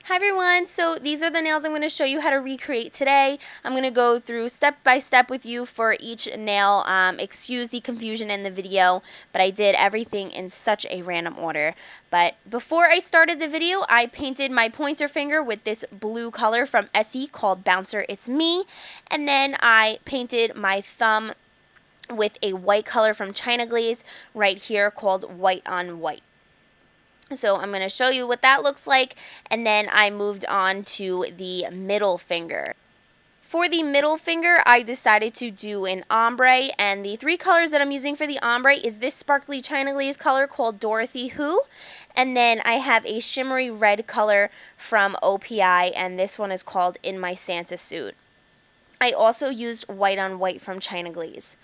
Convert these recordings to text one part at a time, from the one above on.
Hi everyone, so these are the nails I'm going to show you how to recreate today. I'm going to go through step by step with you for each nail. Excuse the confusion in the video, but I did everything in such a random order. But before I started the video, I painted my pointer finger with this blue color from Essie called Bouncer It's Me. And then I painted my thumb with a white color from China Glaze right here called White on White. So I'm going to show you what that looks like, and then I moved on to the middle finger. For the middle finger, I decided to do an ombre, and the three colors that I'm using for the ombre is this sparkly China Glaze color called Dorothy Who, and then I have a shimmery red color from OPI, and this one is called In My Santa Suit. I also used white on white from China Glaze.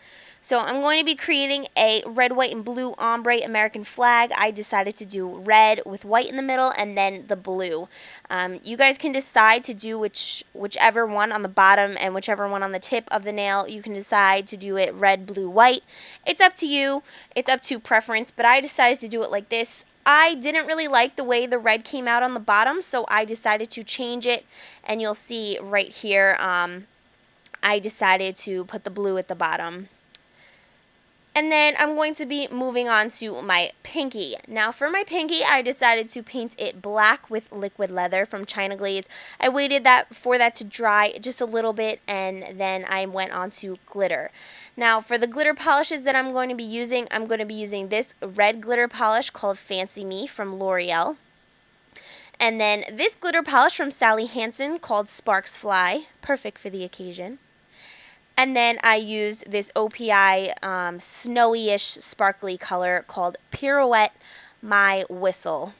So I'm going to be creating a red, white, and blue ombre American flag. I decided to do red with white in the middle and then the blue. You guys can decide to do whichever one on the bottom and whichever one on the tip of the nail. You can decide to do it red, blue, white. It's up to you. It's up to preference, but I decided to do it like this. I didn't really like the way the red came out on the bottom, so I decided to change it, and you'll see right here I decided to put the blue at the bottom. And then I'm going to be moving on to my pinky. Now for my pinky, I decided to paint it black with liquid leather from China Glaze. I waited for that to dry just a little bit, and then I went on to glitter. Now for the glitter polishes that I'm going to be using this red glitter polish called Fancy Me from L'Oreal. And then this glitter polish from Sally Hansen called Sparks Fly, perfect for the occasion. And then I used this OPI snowy-ish sparkly color called Pirouette My Whistle.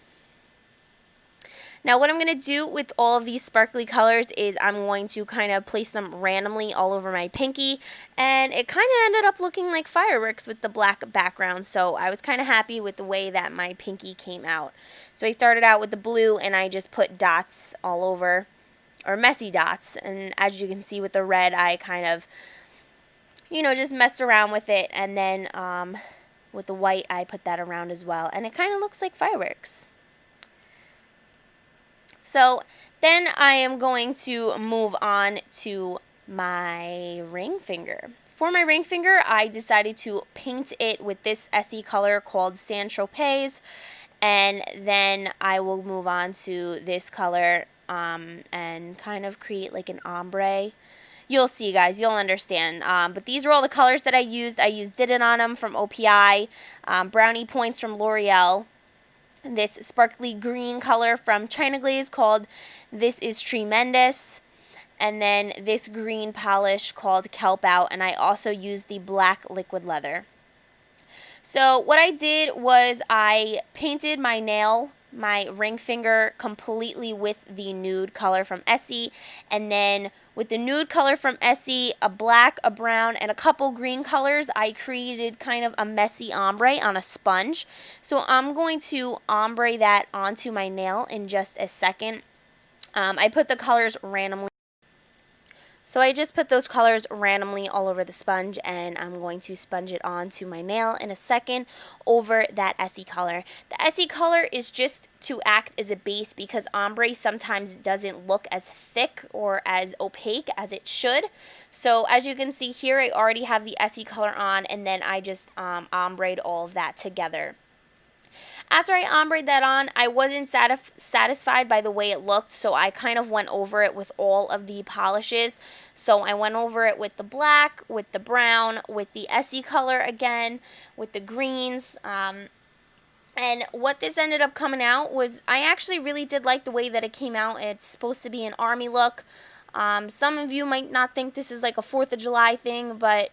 Now what I'm going to do with all of these sparkly colors is I'm going to kind of place them randomly all over my pinky, and it kind of ended up looking like fireworks with the black background, so I was kind of happy with the way that my pinky came out. So I started out with the blue and I just put dots all over, or messy dots, and as you can see with the red I kind of just messed around with it, and then with the white I put that around as well, and it kind of looks like fireworks. So then I am going to move on to my ring finger. For my ring finger, I decided to paint it with this Essie color called Saint Tropez, and then I will move on to this color and kind of create like an ombre. You'll see, guys. You'll understand. But these are all the colors that I used. I used Did It On 'Em from OPI, Brownie Points from L'Oreal, this sparkly green color from China Glaze called This Is Tremendous, and then this green polish called Kelp Out, and I also used the black liquid leather. So what I did was I painted my ring finger completely with the nude color from Essie, and then with the nude color from Essie, a black, a brown, and a couple green colors, I created kind of a messy ombre on a sponge. So I'm going to ombre that onto my nail in just a second. I put the colors randomly. So I just put those colors randomly all over the sponge, and I'm going to sponge it onto my nail in a second over that Essie color. The Essie color is just to act as a base because ombre sometimes doesn't look as thick or as opaque as it should. So as you can see here, I already have the Essie color on, and then I just ombre'd all of that together. After I ombre'd that on, I wasn't satisfied by the way it looked, so I kind of went over it with all of the polishes. So I went over it with the black, with the brown, with the Essie color again, with the greens. And what this ended up coming out was, I actually really did like the way that it came out. It's supposed to be an army look. Some of you might not think this is like a 4th of July thing, but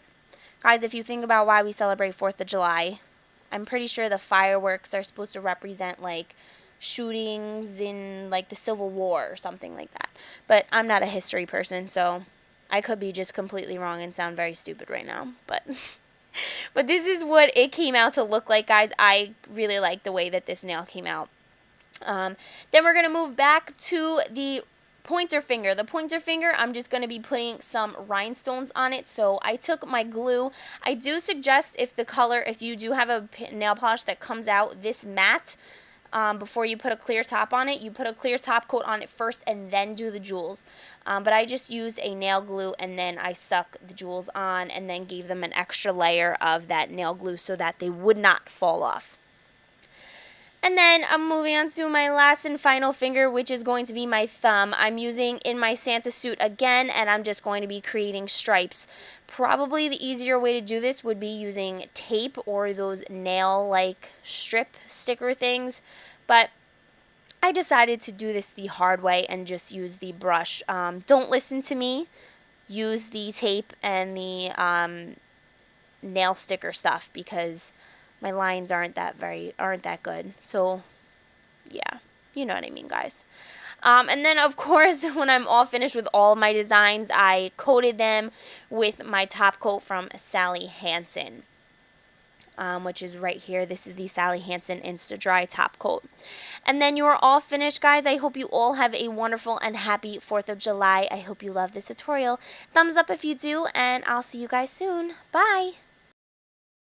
guys, if you think about why we celebrate 4th of July, I'm pretty sure the fireworks are supposed to represent like shootings in like the Civil War or something like that. But I'm not a history person, so I could be just completely wrong and sound very stupid right now. But but this is what it came out to look like, guys. I really like the way that this nail came out. Then we're going to move back to the pointer finger. The pointer finger, I'm just going to be putting some rhinestones on it. So I took my glue. I do suggest if you do have a nail polish that comes out this matte, before you put a clear top on it. You put a clear top coat on it first and then do the jewels. But I just used a nail glue and then I stuck the jewels on and then gave them an extra layer of that nail glue so that they would not fall off. And then I'm moving on to my last and final finger, which is going to be my thumb. I'm using In My Santa Suit again, and I'm just going to be creating stripes. Probably the easier way to do this would be using tape or those nail-like strip sticker things, but I decided to do this the hard way and just use the brush. Don't listen to me. Use the tape and the nail sticker stuff because my lines aren't that good. So yeah, you know what I mean, guys. And then of course when I'm all finished with all my designs, I coated them with my top coat from Sally Hansen, which is right here. This is the Sally Hansen Insta-Dry top coat. And then you are all finished, guys. I hope you all have a wonderful and happy 4th of July. I hope you love this tutorial. Thumbs up if you do, and I'll see you guys soon. Bye!